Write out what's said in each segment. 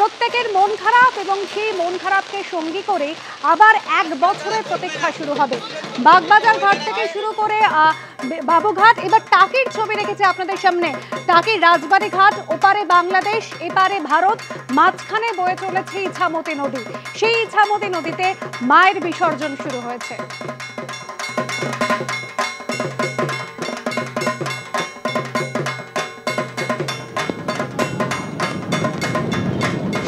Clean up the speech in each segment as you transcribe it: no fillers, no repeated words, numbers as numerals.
প্রত্যেকের মন খারাপ এবং সেই মন খারাপকে সঙ্গী করে আবার এক বছরের প্রতীক্ষা শুরু হবে। বাগবাজার ঘাট থেকে শুরু করে বাবুঘাট, এবার টাকির ছবি রেখেছে আপনাদের সামনে। টাকির রাজবাড়ী ঘাট, ওপারে বাংলাদেশ, এপারে ভারত, মাঝখানে বয়ে চলেছে ইছামতি নদী। সেই ইছামতি নদীতে মায়ের বিসর্জন শুরু হয়েছে।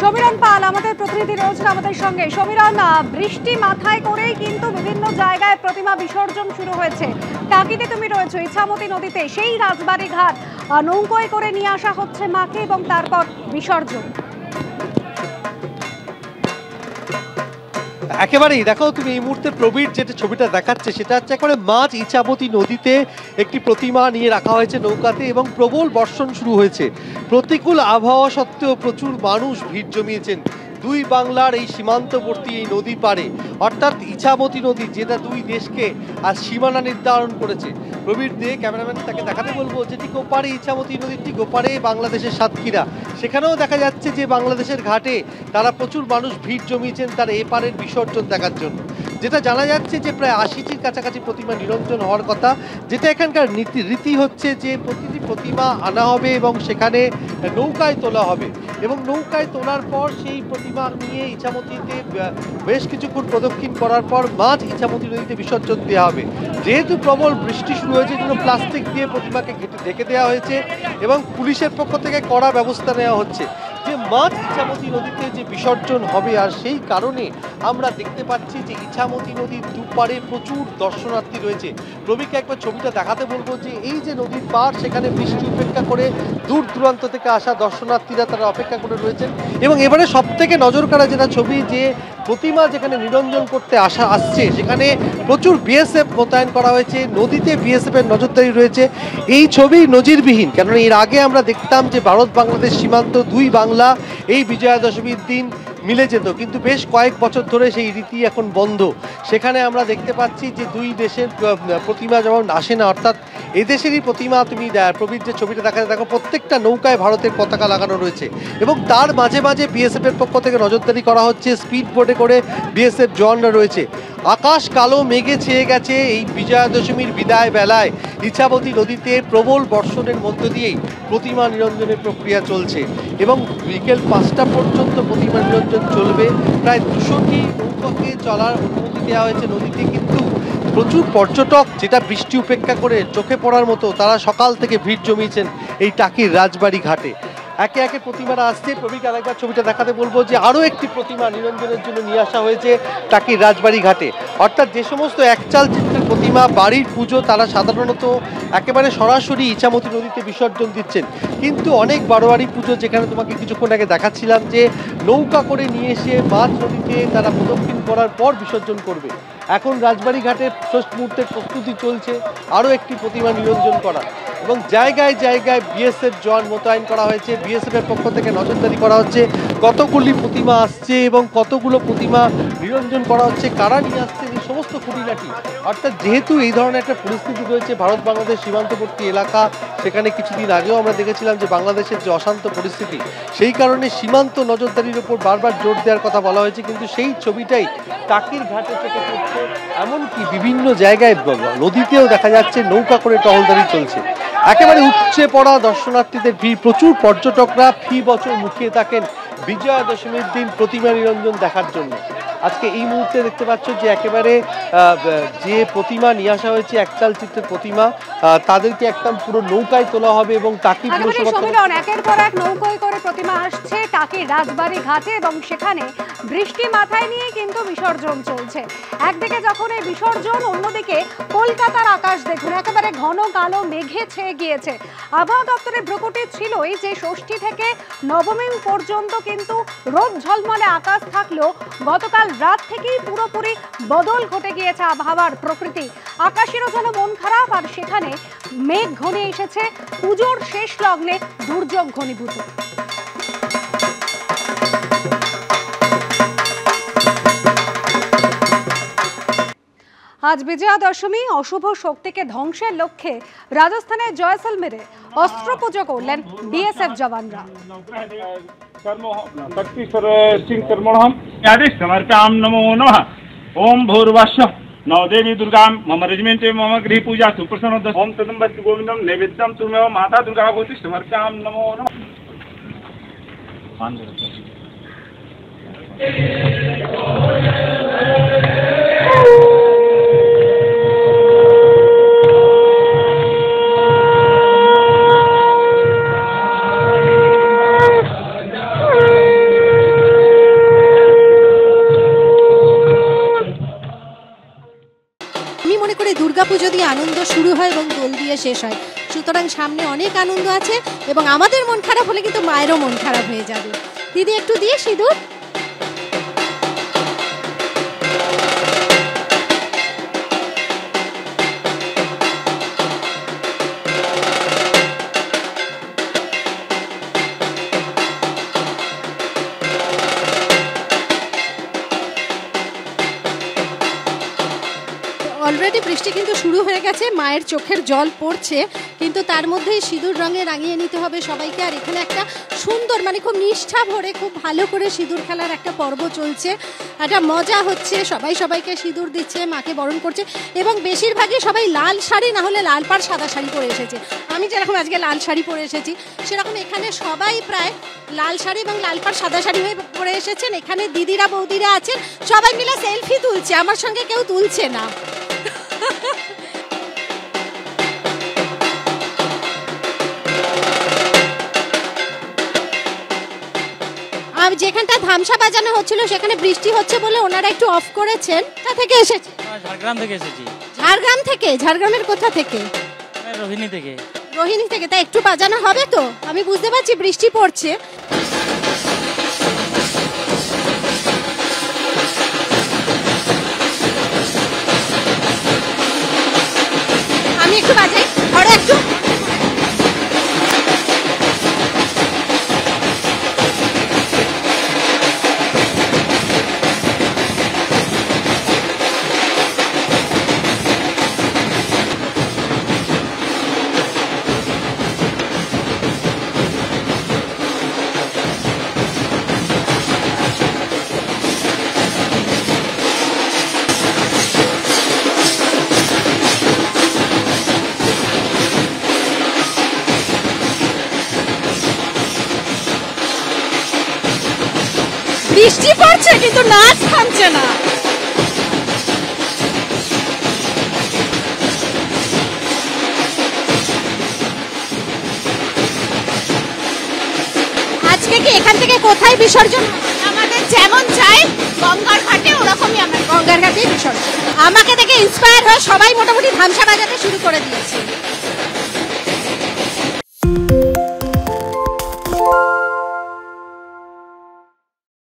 সমীরণ পাল আমাদের প্রতিনিধি রয়েছেন আমাদের সঙ্গে। সমীরণ, বৃষ্টি মাথায় করেই কিন্তু বিভিন্ন জায়গায় প্রতিমা বিসর্জন শুরু হয়েছে। টাকিতে তুমি রয়েছো, ইছামতি নদীতে সেই রাজবাড়ী ঘাট, নৌকোয় করে নিয়ে আসা হচ্ছে মাকে এবং তারপর বিসর্জন। একেবারেই দেখো তুমি এই মুহূর্তে প্রবীর যেটা ছবিটা দেখাচ্ছে সেটা হচ্ছে একেবারে মাঝ ইছামতি নদীতে একটি প্রতিমা নিয়ে রাখা হয়েছে নৌকাতে এবং প্রবল বর্ষণ শুরু হয়েছে। প্রতিকূল আবহাওয়া সত্ত্বেও প্রচুর মানুষ ভিড় জমিয়েছেন দুই বাংলার এই সীমান্তবর্তী এই নদী পারে, অর্থাৎ ইছামতি নদী যেটা দুই দেশকে আর সীমানা নির্ধারণ করেছে। প্রবীর দে ক্যামেরাম্যান তাকে দেখাতে বলবো যে ঠিক ওপারে ইছামতি নদীর ঠিক ওপারে বাংলাদেশের সাতক্ষীরা, সেখানেও দেখা যাচ্ছে যে বাংলাদেশের ঘাটে তারা প্রচুর মানুষ ভিড় জমিয়েছেন তার এপারের বিসর্জন দেখার জন্য। যেটা জানা যাচ্ছে যে প্রায় ৮০টির কাছাকাছি প্রতিমা নিরঞ্জন হওয়ার কথা। যেটা এখানকার রীতি হচ্ছে যে প্রতিটি প্রতিমা আনা হবে এবং সেখানে নৌকায় তোলা হবে এবং নৌকায় তোলার পর সেই প্রতিমা নিয়ে ইছামতিতে বেশ কিছুক্ষণ প্রদক্ষিণ করার পর মাঝ ইছামতি নদীতে বিসর্জন দেওয়া হবে। যেহেতু প্রবল বৃষ্টি শুরু হয়েছে জন্য প্লাস্টিক দিয়ে প্রতিমাকে ঢেকে দেওয়া হয়েছে এবং পুলিশের পক্ষ থেকে কড়া ব্যবস্থা নেওয়া হচ্ছে যে মাঝ ইছামতি নদীতে যে বিসর্জন হবে। আর সেই কারণে আমরা দেখতে পাচ্ছি যে ইছামতি নদীর দুপারে প্রচুর দর্শনার্থী রয়েছে। রবিকে একবার ছবিটা দেখাতে বলবো যে এই যে নদীর পার, সেখানে বৃষ্টি উপেক্ষা করে দূর দূরান্ত থেকে আসা দর্শনার্থীরা তারা অপেক্ষা করে রয়েছেন। এবং এবারে সব থেকে নজর কাড়া যেটা ছবি, যে প্রতিমা যেখানে নিরঞ্জন করতে আসছে সেখানে প্রচুর বিএসএফ মোতায়েন করা হয়েছে, নদীতে বিএসএফ এর নজরদারি রয়েছে। এই ছবি নজিরবিহীন, কেননা এর আগে আমরা দেখতাম যে ভারত বাংলাদেশ সীমান্ত দুই বাংলা এই বিজয়া দশমীর দিন মিলে যেত, কিন্তু বেশ কয়েক বছর ধরে সেই রীতি এখন বন্ধ। সেখানে আমরা দেখতে পাচ্ছি যে দুই দেশের প্রতিমা যেমন আসে না, অর্থাৎ এদেশেরই প্রতিমা। তুমি প্রবীর যে ছবিটা দেখাতে দেখো প্রত্যেকটা নৌকায় ভারতের পতাকা লাগানো রয়েছে এবং তার মাঝে মাঝে বিএসএফ এর পক্ষ থেকে নজরদারি করা হচ্ছে। স্পিড বোটে করে বিএসএফ জওয়ানরা রয়েছে। আকাশ কালো মেঘে ছেয়ে গেছে এই বিজয়া দশমীর বিদায় বেলায়। ইছামতি নদীতে প্রবল বর্ষণের মধ্য দিয়েই প্রতিমা নিরঞ্জনের প্রক্রিয়া চলছে এবং বিকেল ৫টা পর্যন্ত প্রতিমা নিরঞ্জন চলবে। প্রায় ২০০টি নৌকাকে চলার অনুমতি দেওয়া হয়েছে নদীতে, কিন্তু প্রচুর পর্যটক, যেটা বৃষ্টি উপেক্ষা করে চোখে পড়ার মতো, তারা সকাল থেকে ভিড় জমিয়েছেন এই টাকির রাজবাড়ী ঘাটে। একে একে প্রতিমারা আসছে। প্রবীরকে আরেকবার ছবিটা দেখাতে বলবো যে আরও একটি প্রতিমা নিরঞ্জনের জন্য নিয়ে আসা হয়েছে টাকির রাজবাড়ী ঘাটে। অর্থাৎ যে সমস্ত একচাল চিত্রের প্রতিমা বাড়ির পুজো, তারা সাধারণত একেবারে সরাসরি ইছামতি নদীতে বিসর্জন দিচ্ছেন, কিন্তু অনেক বারোয়ারি পুজো, যেখানে তোমাকে কিছুক্ষণ আগে দেখাচ্ছিলাম যে নৌকা করে নিয়ে এসে মাঝ নদীতে তারা প্রদক্ষিণ করার পর বিসর্জন করবে। এখন রাজবাড়ী ঘাটে শেষ মুহূর্তের প্রস্তুতি চলছে আরও একটি প্রতিমা নিরঞ্জন করা এবং জায়গায় জায়গায় বিএসএফ জওয়ান মোতায়েন করা হয়েছে। বিএসএফ এর পক্ষ থেকে নজরদারি করা হচ্ছে কতগুলি প্রতিমা আসছে এবং কতগুলো প্রতিমা নিরঞ্জন করা হচ্ছে, কারা নিয়ে আসছে, এই সমস্ত খুঁটিনাটি। অর্থাৎ যেহেতু এই ধরনের একটা পরিস্থিতি রয়েছে ভারত বাংলাদেশ সীমান্তবর্তী এলাকা, সেখানে কিছুদিন আগেও আমরা দেখেছিলাম যে বাংলাদেশের যে অশান্ত পরিস্থিতি, সেই কারণে সীমান্ত নজরদারির উপর বারবার জোর দেওয়ার কথা বলা হয়েছে, কিন্তু সেই ছবিটাই টাকির ঘাটে চোখে পড়ছে। এমনকি বিভিন্ন জায়গায় নদীতেও দেখা যাচ্ছে নৌকা করে টহলদারি চলছে। একেবারে উপচে পড়া দর্শনার্থীদের ভিড়। প্রচুর পর্যটকরা ফি বছর মুখিয়ে থাকেন বিজয়া দশমীর দিন প্রতিমা নিরঞ্জন দেখার জন্য। আজকে এই মুহূর্তে দেখতে পাচ্ছ যে একেবারে যে প্রতিমা নিয়ে আসা হয়েছে একচাল চিত্রের প্রতিমা, তাদেরকে একদম পুরো নৌকায় তোলা হবে এবং টাকি পুরসভা একের পর এক নৌকোয় করে প্রতিমা আসছে টাকির রাজবাড়ী ঘাটে এবং সেখানে বৃষ্টি মাথায় নিয়ে কিন্তু বিসর্জন চলছে। একদিকে যখন এই বিসর্জন, অন্যদিকে কলকাতার আকাশ দেখুন একেবারে ঘন কালো মেঘে ছেয়ে গিয়েছে। আবহাওয়া দপ্তরের ভ্রুকুটি ছিলই যে ষষ্ঠী থেকে নবমী পর্যন্ত কিন্তু রোদ ঝলমলে আকাশ থাকলেও গতকাল রাত থেকেই পুরোপুরি বদল ঘটে গিয়েছে আবহাওয়ার প্রকৃতি। আকাশেরও যেন মন খারাপ, আর সেখানে মেঘ ঘনিয়ে এসেছে পুজোর শেষ লগ্নে দুর্যোগ ঘনীভূত। আজ বিজয়া দশমী অশুভ শক্তিকে ধ্বংসের লক্ষ্যে রাজস্থানের জয়সলমেরে অস্ত্র পুজো করলেন বিএসএফ জওয়ানরা। नमो नमः। ओम भूर्वस्वः नौ देवी दुर्गा मम रेजिमेंटे मम गृह पूजा सुप्रसन्न ओम तदंबति गोविंदम नैवेद्यम तुमेव माता दुर्गा भूति समर्पयाम नमो नमः। আমি মনে করি দুর্গাপুজো দিয়ে আনন্দ শুরু হয় এবং দোল দিয়ে শেষ হয়, সুতরাং সামনে অনেক আনন্দ আছে এবং আমাদের মন খারাপ হলে কিন্তু মায়েরও মন খারাপ হয়ে যাবে। দিদি একটু দিয়ে সিঁদুর। অলরেডি বৃষ্টি কিন্তু শুরু হয়ে গেছে, মায়ের চোখের জল পড়ছে, কিন্তু তার মধ্যেই সিঁদুর রঙে রাঙিয়ে নিতে হবে সবাইকে। আর এখানে একটা সুন্দর মানে খুব নিষ্ঠা ভরে খুব ভালো করে সিঁদুর খেলার একটা পর্ব চলছে, একটা মজা হচ্ছে, সবাই সবাইকে সিঁদুর দিচ্ছে, মাকে বরণ করছে এবং বেশিরভাগই সবাই লাল শাড়ি না হলে লাল পাড় সাদা শাড়ি পরে এসেছে। আমি যেরকম আজকে লাল শাড়ি পরে এসেছি সেরকম এখানে সবাই প্রায় লাল শাড়ি এবং লাল পাড় সাদা শাড়ি হয়ে পরে এসেছেন। এখানে দিদিরা বৌদিরা আছেন, সবাই মিলে সেলফি তুলছে, আমার সঙ্গে কেউ তুলছে না। আর যেখানটা ধামসা বাজানো হচ্ছিল সেখানে বৃষ্টি হচ্ছে বলে ওনারা একটু অফ করেছেন। কোথা থেকে এসেছে? ঝাড়গ্রাম থেকে এসেছি। ঝাড়গ্রাম থেকে? ঝাড়গ্রামের কোথা থেকে? রোহিণী থেকে। রোহিণী থেকে। তা একটু বাজানো হবে তো? আমি বুঝতে পারছি বৃষ্টি পড়ছে। আমি একটু বাজাই, ধরো একটু। বৃষ্টি পড়ছে কিন্তু নাচ থামছে না। আজকে কি এখান থেকে কোথায় বিসর্জন? আমাদের যেমন চাই গঙ্গার ঘাটে, ওরকমই আমরা গঙ্গার ঘাটে বিসর্জন। আমাকে দেখে ইন্সপায়ার হয়ে সবাই মোটামুটি ধামসা বাজাতে শুরু করে দিয়েছে।